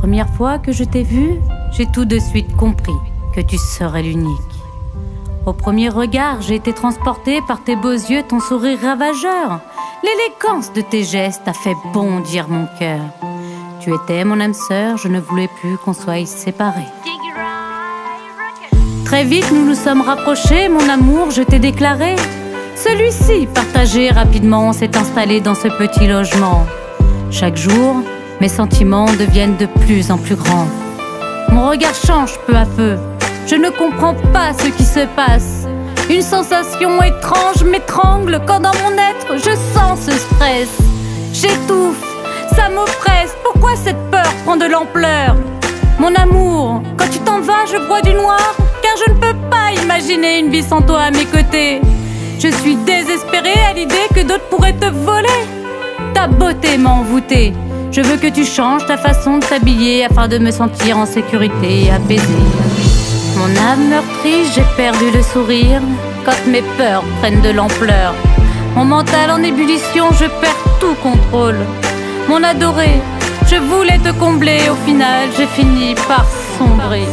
première fois que je t'ai vu, j'ai tout de suite compris que tu serais l'unique. Au premier regard, j'ai été transportée par tes beaux yeux, ton sourire ravageur. L'élégance de tes gestes a fait bondir mon cœur. Tu étais mon âme sœur, je ne voulais plus qu'on soit séparés. Très vite, nous nous sommes rapprochés, mon amour, je t'ai déclaré. Celui-ci, partagé rapidement, s'est installé dans ce petit logement. Chaque jour, mes sentiments deviennent de plus en plus grands. Mon regard change peu à peu. Je ne comprends pas ce qui se passe. Une sensation étrange m'étrangle quand dans mon être je sens ce stress. J'étouffe, ça m'oppresse. Pourquoi cette peur prend de l'ampleur? Mon amour, quand tu t'en vas, je bois du noir, car je ne peux pas imaginer une vie sans toi à mes côtés. Je suis désespérée à l'idée que d'autres pourraient te voler. Ta beauté m'a envoûtée. Je veux que tu changes ta façon de t'habiller afin de me sentir en sécurité et apaisée. Mon âme meurtrie, j'ai perdu le sourire quand mes peurs prennent de l'ampleur. Mon mental en ébullition, je perds tout contrôle. Mon adoré, je voulais te combler, au final j'ai fini par sombrer.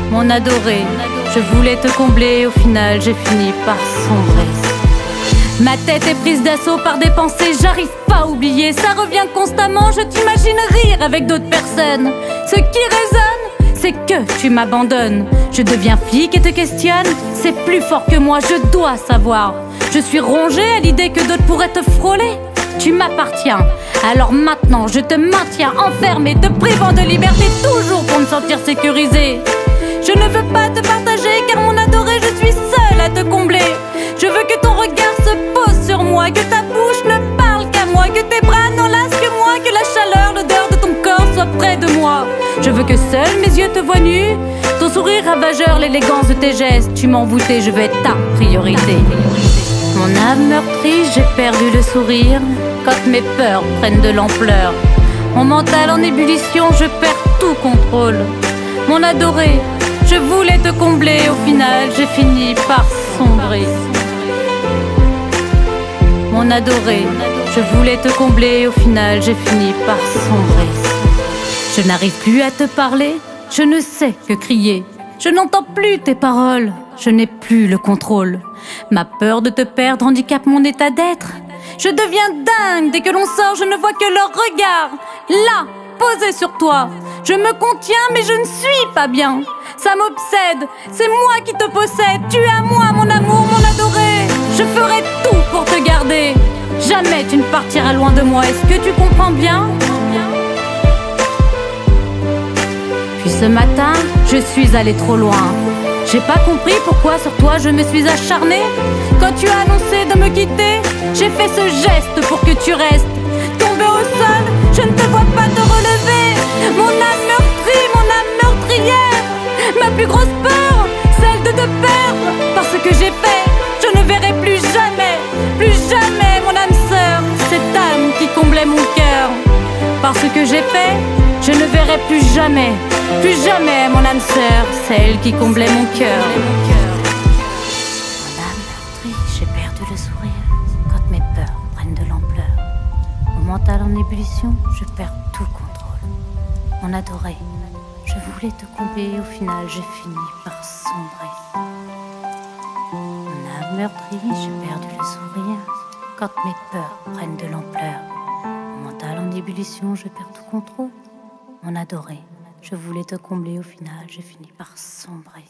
Mon adoré, je voulais te combler, au final j'ai fini par sombrer. Ma tête est prise d'assaut par des pensées, j'arrive pas à oublier. Ça revient constamment, je t'imagine rire avec d'autres personnes. Ce qui résonne, c'est que tu m'abandonnes. Je deviens flic et te questionne, c'est plus fort que moi, je dois savoir. Je suis rongée à l'idée que d'autres pourraient te frôler. Tu m'appartiens, alors maintenant je te maintiens enfermée, te privant de liberté toujours pour me sentir sécurisée. Je ne veux pas te partager car mon adoré, je suis seule à te combler. Je veux que ton regard se pose sur moi, que ta bouche ne parle qu'à moi, que tes bras n'enlacent que moi, que la chaleur, l'odeur de ton corps soit près de moi. Je veux que seuls mes yeux te voient nu, ton sourire ravageur, l'élégance de tes gestes. Tu m'as envoûté, je veux être ta priorité. Mon âme meurtrie, j'ai perdu le sourire quand mes peurs prennent de l'ampleur. Mon mental en ébullition, je perds tout contrôle. Mon adoré, je voulais te combler, au final j'ai fini par sombrer. Mon adoré, je voulais te combler, au final j'ai fini par sombrer. Je n'arrive plus à te parler, je ne sais que crier. Je n'entends plus tes paroles, je n'ai plus le contrôle. Ma peur de te perdre handicape mon état d'être. Je deviens dingue, dès que l'on sort, je ne vois que leur regard. Là, posé sur toi, je me contiens mais je ne suis pas bien. Ça m'obsède, c'est moi qui te possède. Tu es à moi, mon amour, mon adoré. Je ferai tout pour te garder. Jamais tu ne partiras loin de moi, est-ce que tu comprends bien? Puis ce matin, je suis allée trop loin. J'ai pas compris pourquoi sur toi je me suis acharnée. Quand tu as annoncé de me quitter, j'ai fait ce geste pour que tu restes. Tombé au sol, je ne te vois pas te relever. Mon âme meurtrie, mon âme meurtrière. Ma plus grosse peur, celle de te perdre. Parce que j'ai fait, je ne verrai plus jamais mon âme sœur, cette âme qui comblait mon cœur. Parce que j'ai fait, je ne verrai plus jamais mon âme sœur, celle qui comblait mon cœur. Mon âme meurtrie, j'ai perdu le sourire quand mes peurs prennent de l'ampleur. Mon mental en ébullition, je perds tout contrôle. Mon adoré, je voulais te combler, au final j'ai fini par sombrer. Mon âme meurtrie, j'ai perdu le sourire quand mes peurs prennent de l'ampleur. Mon mental en ébullition, je perds tout contrôle. Mon adoré, je voulais te combler, au final j'ai fini par sombrer.